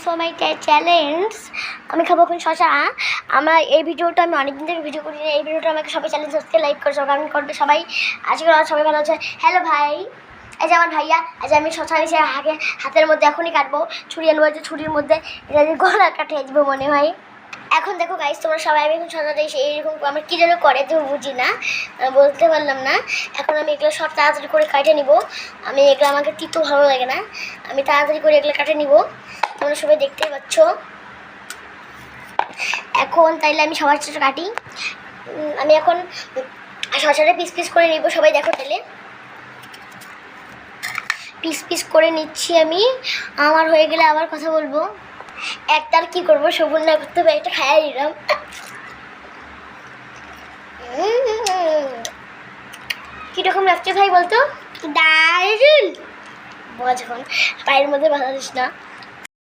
For my challenge আমি খাবো এখন শশা। আমার এই ভিডিওটা আমি অনেকদিন থেকে ভিডিও করি না, এই ভিডিওটা আমাকে সবাই চ্যালেঞ্জ হচ্ছে লাইক করছো, কারণ করবে সবাই। আজকে সবাই ভালো আছে। হ্যালো ভাই, আজ আমার ভাইয়া, আজ আমি শশা নিয়েছি হাতের মধ্যে, এখনই কাটবো। ছুরি আনবো, যে ছুরির মধ্যে এটা দিয়ে গলা কাটে যাবো মনে হয়। এখন দেখো গাইস, তোমরা সবাই আমি এখন শশাটা এইরকম আমার কী যেন করে তুমি বুঝি না, বলতে পারলাম না। এখন আমি এগুলো সব তাড়াতাড়ি করে কাটে নিব। আমি এগুলো আমাকে তিতো ভালো লাগে না, আমি তাড়াতাড়ি করে এগুলো কাটে নিব। তোমরা সবাই দেখতেই পাচ্ছ। এখন তাইলে আমি সবার ছোটো কাটি। আমি এখন শশাটা পিস পিস করে নিব, সবাই দেখো তাহলে। পিস পিস করে নিচ্ছি আমি। আমার হয়ে গেলে আবার কথা বলবো। একটার কি করবো, সবুজ না করতে হবে, একটা খাইয়ে দিলাম। কীরকম লাগছে ভাই বলতো? দারুণ। বল, যখন পায়ের মধ্যে বাধা দিস না।